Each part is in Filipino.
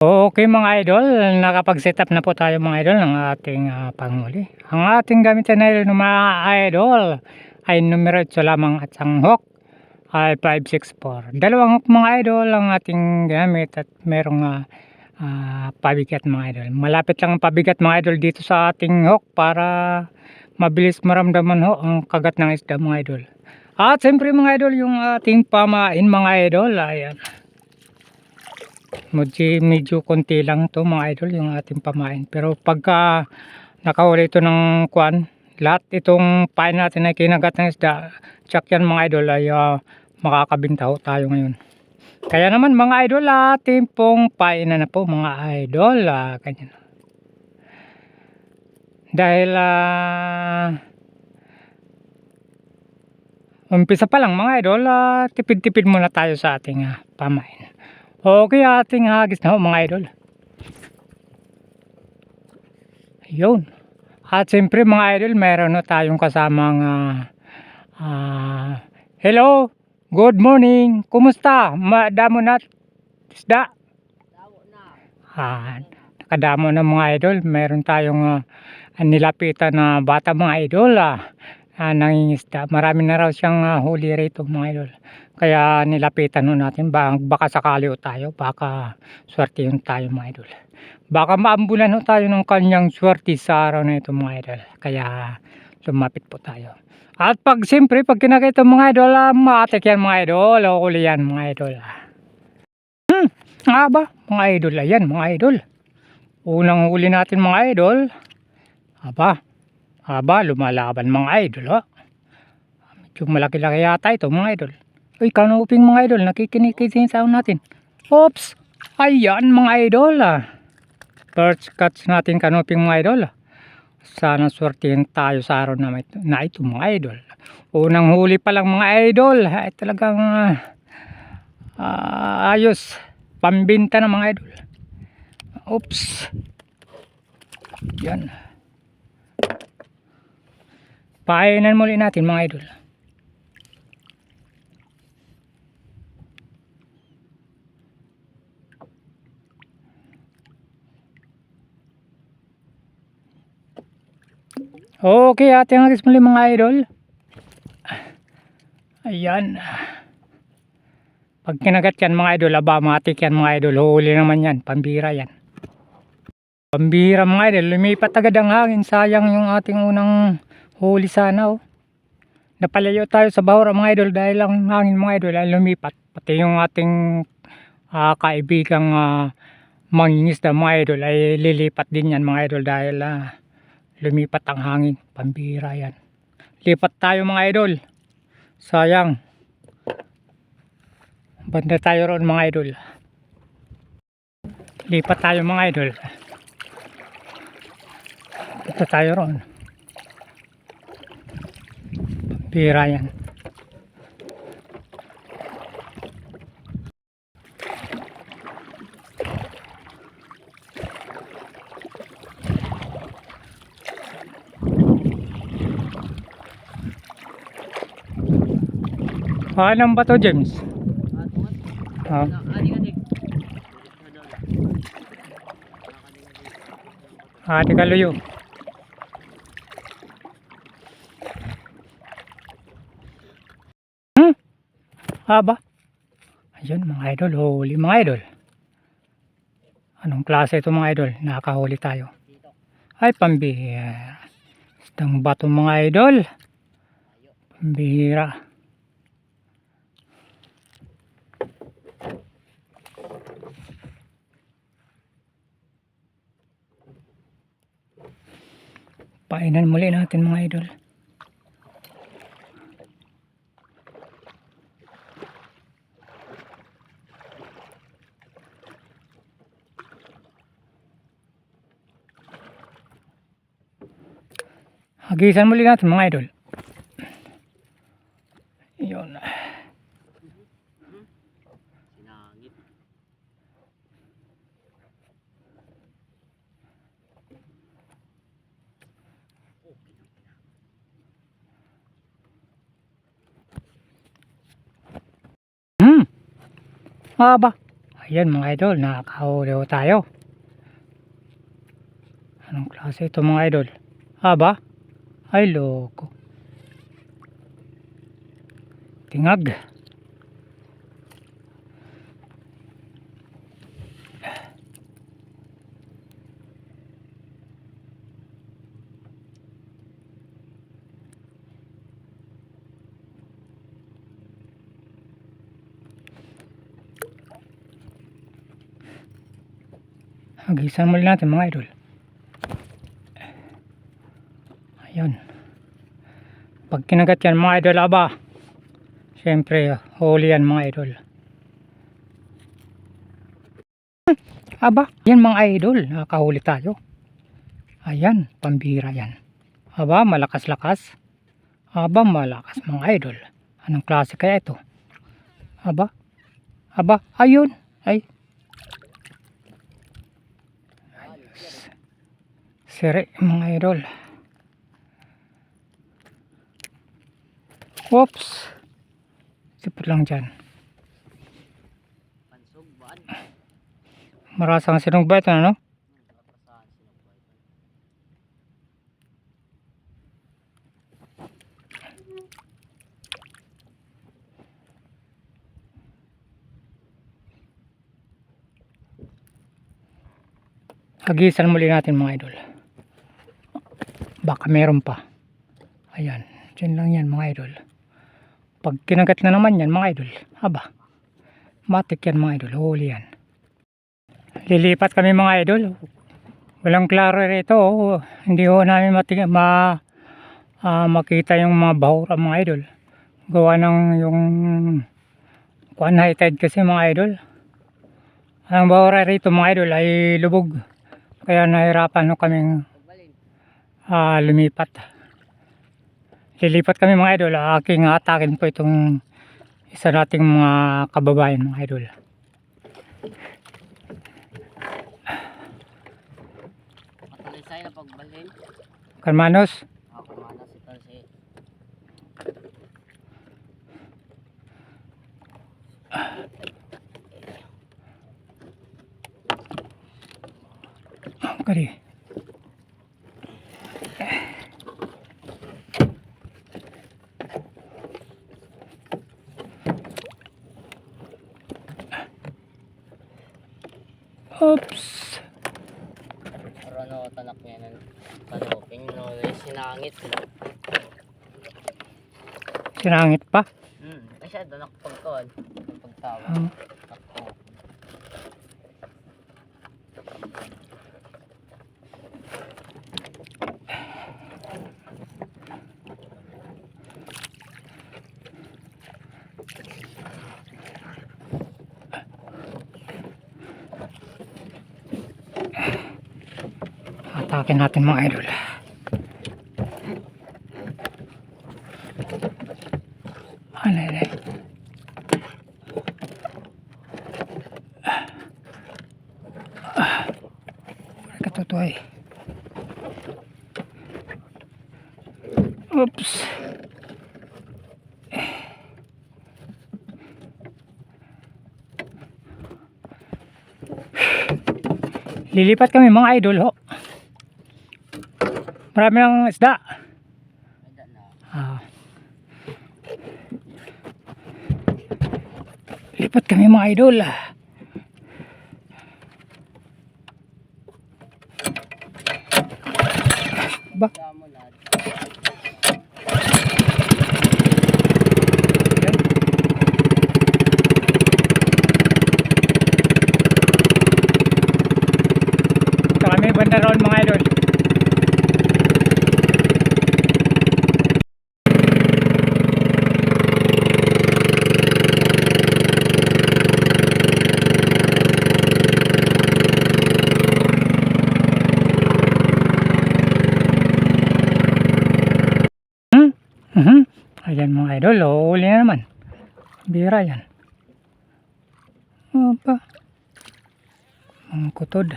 Okay mga idol, nakapag-setup na po tayo mga idol ng ating panghuli. Ang ating gamitin na idol mga idol ay numero 8 lamang at ang hook ay 564. Dalawang hook mga idol ang ating gamit at merong pabigat mga idol. Malapit lang ang pabigat mga idol dito sa ating hook para mabilis maramdaman ho ang kagat ng isda mga idol. At siyempre mga idol yung ating pamain mga idol, ayan. Medyo konti lang to mga idol yung ating pamain, pero pagka nakahuli ito ng kuan, lahat itong pain natin ay kinagat ng isda, tsak yan mga idol ay makakabinta ho tayo ngayon. Kaya naman mga idol, ating pong painan na po mga idol, ganyan. Dahil umpisa pa lang mga idol, tipid-tipid muna tayo sa ating pamain. Okay, ating hagis na ho mga idol. Yun. At siyempre mga idol, meron na tayong kasamang hello, good morning, kumusta? Madamo na isda? Nakadamo na mga idol. Meron tayong nilapitan na bata mga idol, nangingisda. Marami na raw siyang huli rito mga idol. Kaya nilapitan ho natin, baka sakali ho tayo, baka swerte yun tayo mga idol. Baka maambulan ho tayo ng kanyang swerte sa araw na ito mga idol. Kaya lumapit po tayo. At siyempre pag kinakita mga idol, maatik yan mga idol, o huli yan mga idol. Mga idol, ayan mga idol. Unang huli natin mga idol. Lumalaban mga idol ho. Medyo malaki-laki yata ito mga idol. Uy, kanuping mga idol, nakikinikitin sa natin. Oops, ayan mga idol. First catch natin kanuping mga idol. Sana swertihin tayo sa araw na ito mga idol. Unang huli pa lang mga idol, ay talagang ayos, pambinta na mga idol. Oops, yan. Painan muli natin mga idol. Okay, ating hagis muli mga idol. Ayan. Pag kinagat yan mga idol, matik yan mga idol. Huli naman yan, pambira yan. Pambira mga idol, lumipat agad ang hangin. Sayang yung ating unang huli sana oh. Napalayo tayo sa bahura mga idol dahil ang hangin mga idol ay lumipat. Pati yung ating kaibigang mangingisda mga idol ay lilipat din yan mga idol dahil lumipat ang hangin. Pambira yan. Lipat tayo mga idol. Sayang. Banda tayo roon mga idol. Lipat tayo mga idol. Lipat tayo roon. Pambira yan. Anong ba to, James? Ate kaluyo. Ayun mga idol, huli mga idol. Anong klase ito mga idol? Nakahuli tayo. Ay, pambihira. Isdang bato mga idol. Pambihira. Painan muli natin mga idol. Hagisan muli natin mga idol. Yun. Ayun Ayan mga idol, nakakahuli ho tayo. Anong klase ito mga idol? Aba? Ay loko. Tingag. Hagisan muli natin mga idol. Ayun. Pag kinagat yan mga idol, aba, syempre huli yan mga idol. Aba, yan mga idol, nakakahuli tayo. Ayan, pambira yan. Aba, malakas-lakas. Aba, malakas mga idol. Anong klase kaya ito? Aba, aba, ayun. Ay, siri mga idol. Whoops. Sipot lang dyan. Marasang sinugba ito, ano? Hagisan muli natin mga idol. Baka meron pa. Ayan, dyan lang yan mga idol. Pag kinagat na naman yan mga idol, haba, matik yan mga idol, huli yan. Lilipat kami mga idol. Walang klaro rito, hindi ho namin makita yung mga bahura mga idol. Gawa ng yung kuan high tide kasi mga idol. Ang bahura rito mga idol ay lubog. Kaya nahirapan ho kaming lumipat. Lilipat kami mga idol. Aking atakin po itong isa nating mga kababayan mga idol. Matalisay na pagbalhin. Kalmanos. Kalmanos ito si. Kari. Oops. Pero ano tanak niya ng kanoping no sinangit. Sinangit pa. Kasi tanak pagkuan. Pagtawa. Atakin natin mga idol. Alay. Katutoy. Oops. Lilipat kami mga idol ho. Marami ng isda. Lipat kami mga idol. Ba? Ito kami banda roon mga idol. Ayan mga idol, huli na naman. Bira yan. Opa. Ang kutod.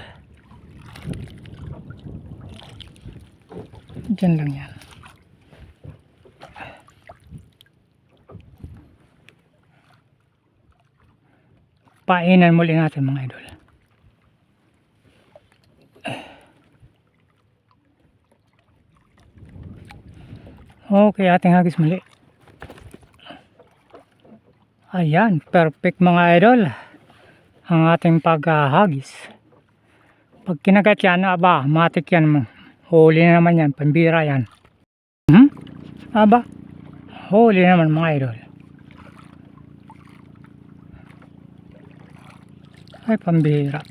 Diyan lang yan. Painan muli natin mga idol. Okay, ating hagis muli. Ayan, perfect mga idol. Ang ating paghahagis. Pag kinagat yan, aba, matik yan. Huli na naman yan, pambira yan. Aba, huli naman mga idol. Ay, pambira.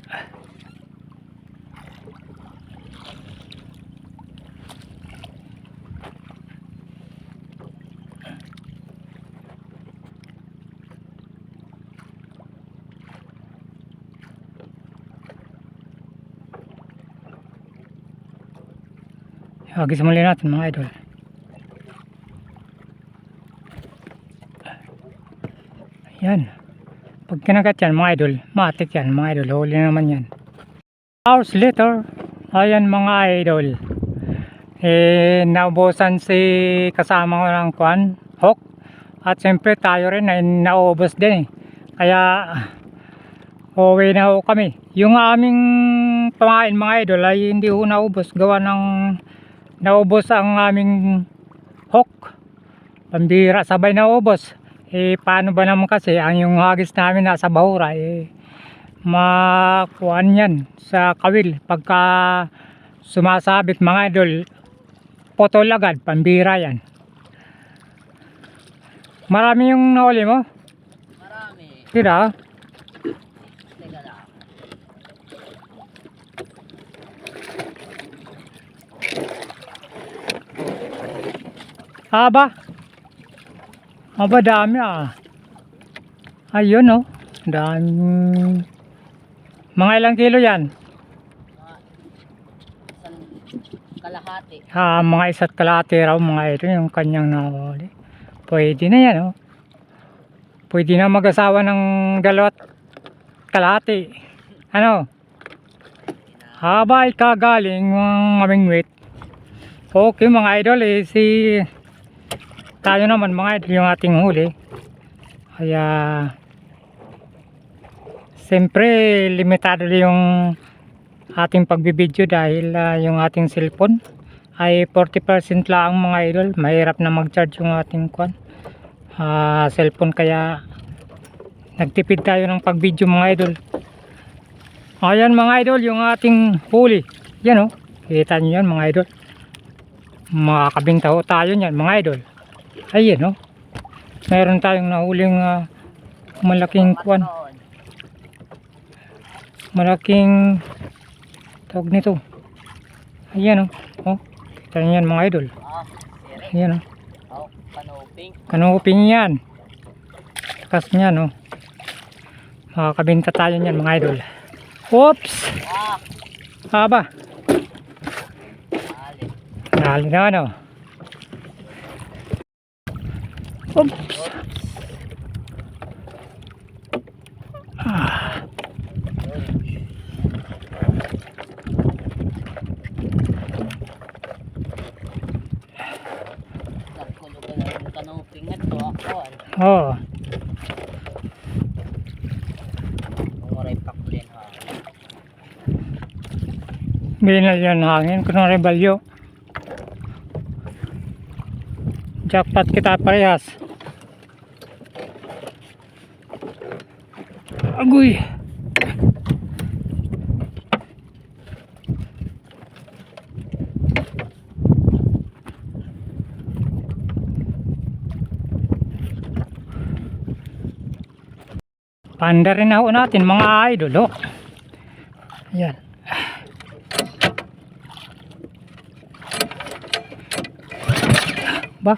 Hagis muli natin mga idol. Ayan. Pag kinagat yan mga idol, matik yan mga idol. Huli na naman yan. Hours later, ayan mga idol. Naubusan si kasama ko ng kwan, hook. At siyempre tayo rin ay naubos din eh. Kaya uwi na ho kami. Yung aming pamain mga idol ay hindi ho naubos. Gawa ng naubos ang aming hook. Pambira, sabay naubos. Paano ba naman kasi ang yung hagis namin nasa bahura makuan yan sa kawil. Pagka sumasabit mga idol, potol agad, pambira yan. Marami yung nahuli mo? Marami. Tira. Teka lang. Aba. Aba, dami ah. Ayun oh. Dami. Mga ilang kilo yan? Isang kalahati. Mga isa't kalahati raw mga ito yung kanyang nahuli. Pwede na yan oh. Pwede na mag-asawa ng dalawat kalahati. Ano? Haba ikagaling mamingwit. Okay mga idol tayo naman mga idol yung ating huli. Kaya siyempre limitado yung ating pagbibideo dahil yung ating cellphone ay 40% lang mga idol. Mahirap na mag-charge yung ating cellphone, kaya nagtipid tayo ng pagbideo mga idol. Ayan mga idol yung ating huli. Yan oh, kita nyo yan mga idol. Makakabinta ho tayo yan mga idol. Ayan oh, meron tayong nahuling malaking malaking tawag nito. Ayan oh, kita nyo yan mga idol. Ayan Oh, kanuping. Kanuping yan. Takas niyan oh. Makakabinta tayo niyan mga idol. Oops! Haba. Dali na ano. Oops! Nagkulugan na yung kanuping at to ako. Oh. Umuray pakulin ha. Binal yan hangin. Kunwari balyo. Jackpot kita parehas. Agoy. Panda rin ako natin mga idol oh. Ayan. Ba?